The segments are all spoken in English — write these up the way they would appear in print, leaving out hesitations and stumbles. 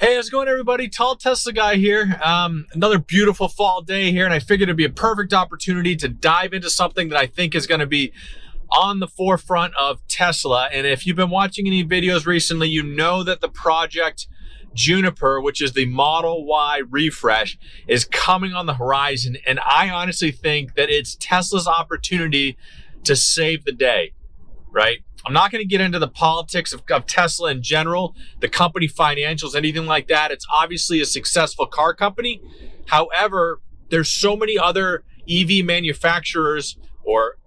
Hey, how's it going, everybody? Tall Tesla guy here. Another beautiful fall day here, and I figured it'd be a perfect opportunity to dive into something that I think is going to be on the forefront of Tesla. And if you've been watching any videos recently, you know that the project Juniper, which is the Model Y refresh, is coming on the horizon. And I honestly think that it's Tesla's opportunity to save the day, right? I'm not going to get into the politics of Tesla in general, the company financials, anything like that. It's obviously a successful car company. However, there's so many other EV manufacturers or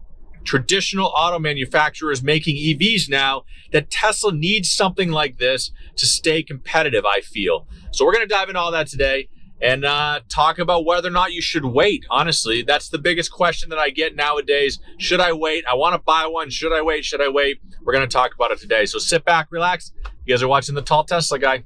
traditional auto manufacturers making EVs now that Tesla needs something like this to stay competitive, I feel. So we're going to dive into all that today and talk about whether or not you should wait. Honestly, that's the biggest question that I get nowadays. Should I wait? I want to buy one. Should I wait? Should I wait? We're going to talk about it today. So sit back, relax. You guys are watching the Tall Tesla guy.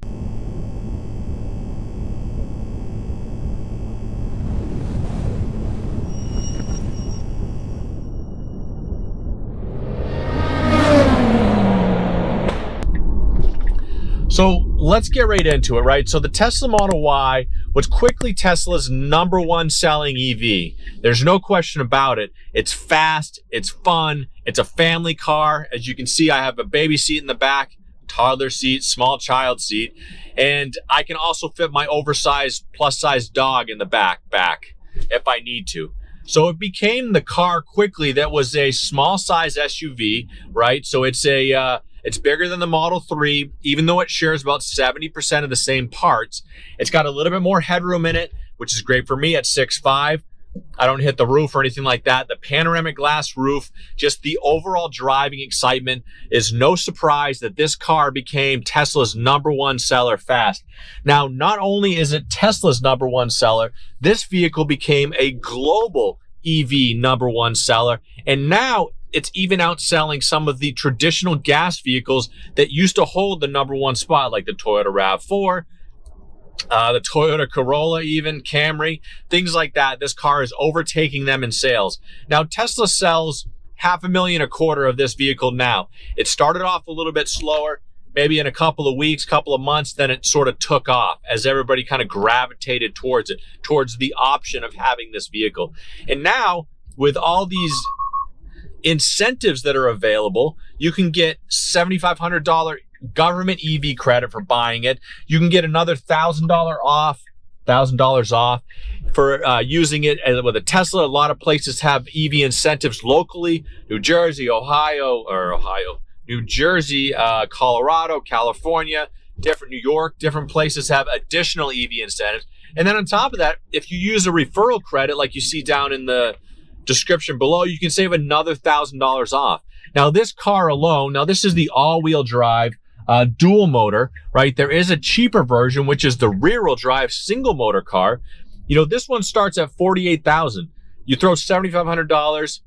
So let's get right into it, right? So the Tesla Model Y was quickly Tesla's #1 selling EV. There's no question about it. It's fast, it's fun, it's a family car. As you can see, I have a baby seat in the back, toddler seat, small child seat, and I can also fit my oversized plus-size dog in the back if I need to. So it became the car quickly that was a small size SUV, right? So it's bigger than the Model 3, even though it shares about 70% of the same parts. It's got a little bit more headroom in it, which is great for me at 6'5". I don't hit the roof or anything like that. The panoramic glass roof, just the overall driving excitement is no surprise that this car became Tesla's #1 seller fast. Now, not only is it Tesla's #1 seller, this vehicle became a global EV #1 seller, and now it's even outselling some of the traditional gas vehicles that used to hold the #1 spot, like the Toyota RAV4, the Toyota Corolla, even Camry, things like that. This car is overtaking them in sales. Now, Tesla sells 500,000 a quarter of this vehicle now. It started off a little bit slower, maybe in a couple of weeks, couple of months, then it sort of took off as everybody kind of gravitated towards it, towards the option of having this vehicle. And now, with all these incentives that are available, you can get $7,500 government EV credit for buying it. You can get another $1,000 off for using it with a Tesla. A lot of places have EV incentives locally. New Jersey, New Jersey, Colorado, California, New York, different places have additional EV incentives. And then on top of that, if you use a referral credit like you see down in the description below, you can save another $1,000 off. Now this car alone, this is the all-wheel drive dual motor, right? There is a cheaper version, which is the rear-wheel drive single motor car. You know, this one starts at $48,000. You throw $7,500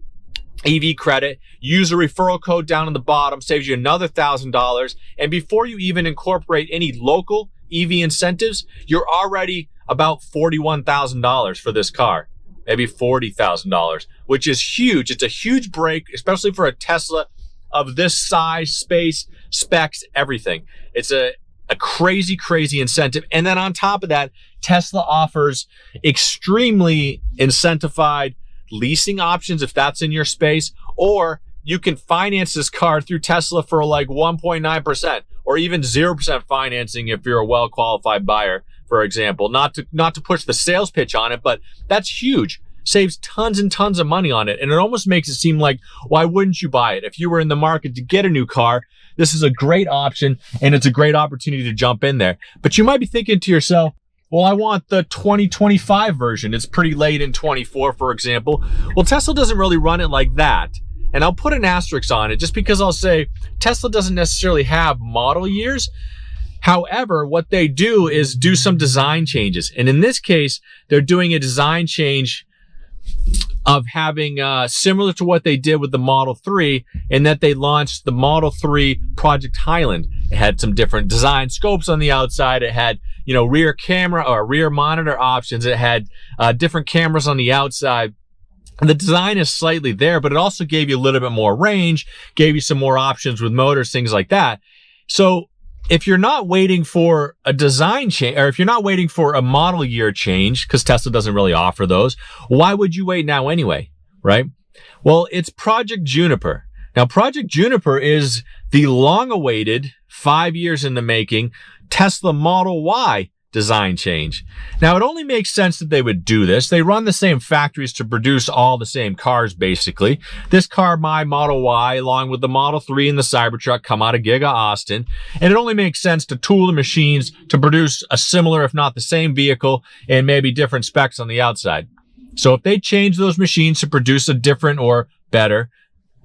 EV credit, use a referral code down on the bottom, saves you another $1,000. And before you even incorporate any local EV incentives, you're already about $41,000 for this car. Maybe $40,000, which is huge. It's a huge break, especially for a Tesla of this size, space, specs, everything. It's a crazy, crazy incentive. And then on top of that, Tesla offers extremely incentivized leasing options if that's in your space, or you can finance this car through Tesla for like 1.9% or even 0% financing if you're a well-qualified buyer, for example. Not to push the sales pitch on it, but that's huge. Saves tons and tons of money on it. And it almost makes it seem like, why wouldn't you buy it? If you were in the market to get a new car, this is a great option and it's a great opportunity to jump in there. But you might be thinking to yourself, well, I want the 2025 version. It's pretty late in 24, for example. Well, Tesla doesn't really run it like that. And I'll put an asterisk on it just because I'll say Tesla doesn't necessarily have model years. However, what they do is do some design changes. And in this case, they're doing a design change of having similar to what they did with the Model 3, in that they launched the Model 3 Project Highland. It had some different design scopes on the outside. It had, rear camera or rear monitor options. It had different cameras on the outside. And the design is slightly there, but it also gave you a little bit more range, gave you some more options with motors, things like that. So if you're not waiting for a design change, or if you're not waiting for a model year change, because Tesla doesn't really offer those, why would you wait now anyway, right? Well, it's Project Juniper. Now, Project Juniper is the long-awaited, 5 years in the making, Tesla Model Y design change. Now, it only makes sense that they would do this. They run the same factories to produce all the same cars, basically. This car, my Model Y, along with the Model 3 and the Cybertruck, come out of Giga Austin. And it only makes sense to tool the machines to produce a similar, if not the same vehicle, and maybe different specs on the outside. So if they change those machines to produce a different or better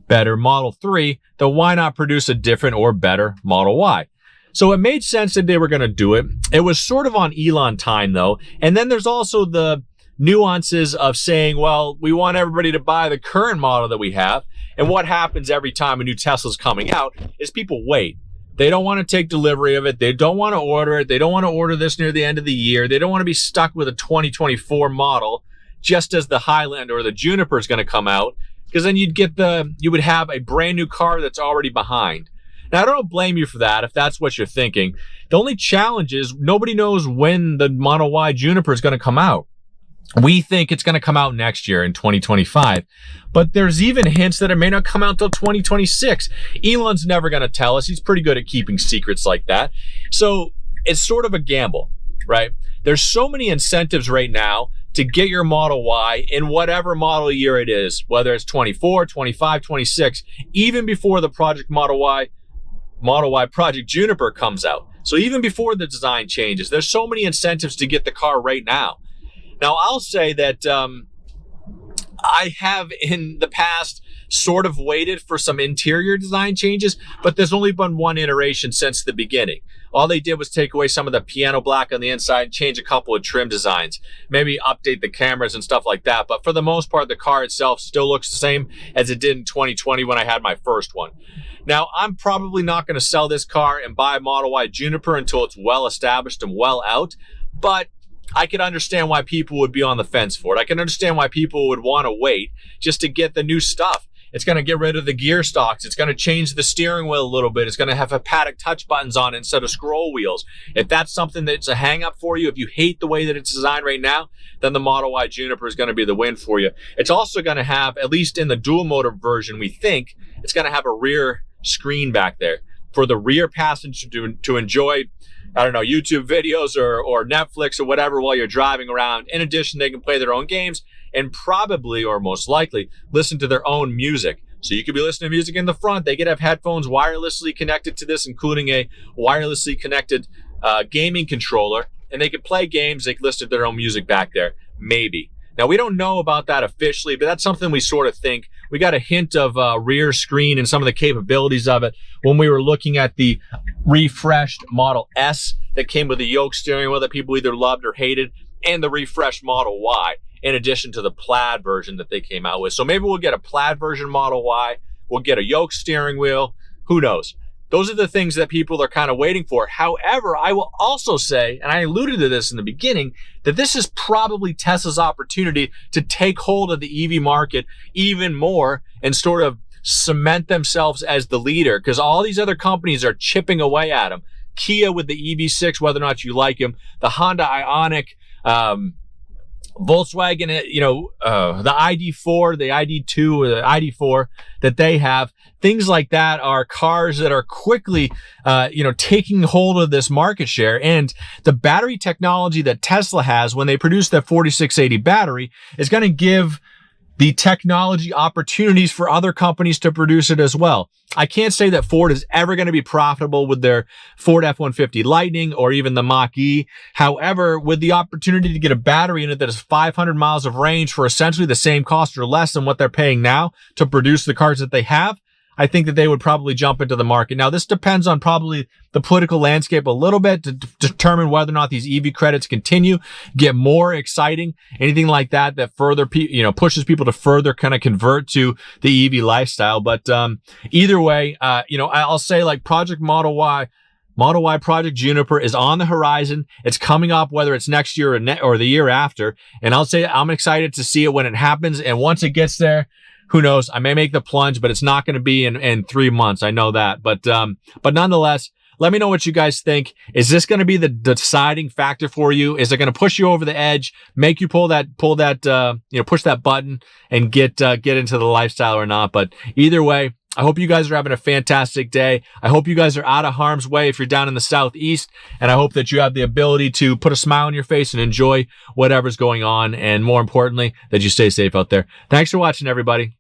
Model 3, then why not produce a different or better Model Y? So it made sense that they were going to do it. It was sort of on Elon time, though. And then there's also the nuances of saying, well, we want everybody to buy the current model that we have. And what happens every time a new Tesla's coming out is people wait. They don't want to take delivery of it. They don't want to order it. They don't want to order this near the end of the year. They don't want to be stuck with a 2024 model just as the Highlander or the Juniper is going to come out. Because then you would have a brand new car that's already behind. Now, I don't blame you for that if that's what you're thinking. The only challenge is nobody knows when the Model Y Juniper is going to come out. We think it's going to come out next year in 2025, but there's even hints that it may not come out till 2026. Elon's never going to tell us. He's pretty good at keeping secrets like that. So it's sort of a gamble, right? There's so many incentives right now to get your Model Y in whatever model year it is, whether it's 24, 25, 26, even before the Model Y Project Juniper comes out. So even before the design changes, there's so many incentives to get the car right now. Now, I'll say that I have in the past sort of waited for some interior design changes, but there's only been one iteration since the beginning. All they did was take away some of the piano black on the inside, change a couple of trim designs, maybe update the cameras and stuff like that. But for the most part, the car itself still looks the same as it did in 2020 when I had my first one. Now, I'm probably not going to sell this car and buy a Model Y Juniper until it's well established and well out, but I can understand why people would be on the fence for it. I can understand why people would want to wait just to get the new stuff. It's going to get rid of the gear stalks. It's going to change the steering wheel a little bit. It's going to have hepatic touch buttons on it instead of scroll wheels. If that's something that's a hang up for you, if you hate the way that it's designed right now, then the Model Y Juniper is going to be the win for you. It's also going to have, at least in the dual motor version, we think, it's going to have a rear screen back there for the rear passenger to enjoy, I don't know, YouTube videos or Netflix or whatever while you're driving around. In addition, they can play their own games and probably, or most likely, listen to their own music. So you could be listening to music in the front. They could have headphones wirelessly connected to this, including a wirelessly connected gaming controller. And they could play games. They could listen to their own music back there. Maybe. Now, we don't know about that officially, but that's something we sort of think. We got a hint of rear screen and some of the capabilities of it when we were looking at the refreshed Model S that came with the yoke steering wheel that people either loved or hated, and the refreshed Model Y, in addition to the plaid version that they came out with. So maybe we'll get a plaid version Model Y. We'll get a yoke steering wheel. Who knows? Those are the things that people are kind of waiting for. However, I will also say, and I alluded to this in the beginning, that this is probably Tesla's opportunity to take hold of the EV market even more and sort of cement themselves as the leader, because all these other companies are chipping away at them. Kia with the EV6, whether or not you like him, the Honda Ioniq, Volkswagen, the ID4, the ID2, or the ID4 that they have, things like that are cars that are quickly, taking hold of this market share. And the battery technology that Tesla has when they produce that 4680 battery is going to give the technology opportunities for other companies to produce it as well. I can't say that Ford is ever going to be profitable with their Ford F-150 Lightning or even the Mach-E. However, with the opportunity to get a battery in it that has 500 miles of range for essentially the same cost or less than what they're paying now to produce the cars that they have, I think that they would probably jump into the market. Now, this depends on probably the political landscape a little bit to determine whether or not these EV credits continue, get more exciting, anything like that further, pushes people to further kind of convert to the EV lifestyle. But either way, I'll say like Project Model Y Project Juniper is on the horizon. It's coming up, whether it's next year or the year after. And I'll say I'm excited to see it when it happens. And once it gets there, who knows? I may make the plunge, but it's not going to be in 3 months. I know that. But nonetheless, Let me know what you guys think. Is this going to be the deciding factor for you? Is it going to push you over the edge, make you push that button and get into the lifestyle or not? But either way, I hope you guys are having a fantastic day. I hope you guys are out of harm's way if you're down in the Southeast, and I hope that you have the ability to put a smile on your face and enjoy whatever's going on, and more importantly, that you stay safe out there. Thanks for watching, everybody.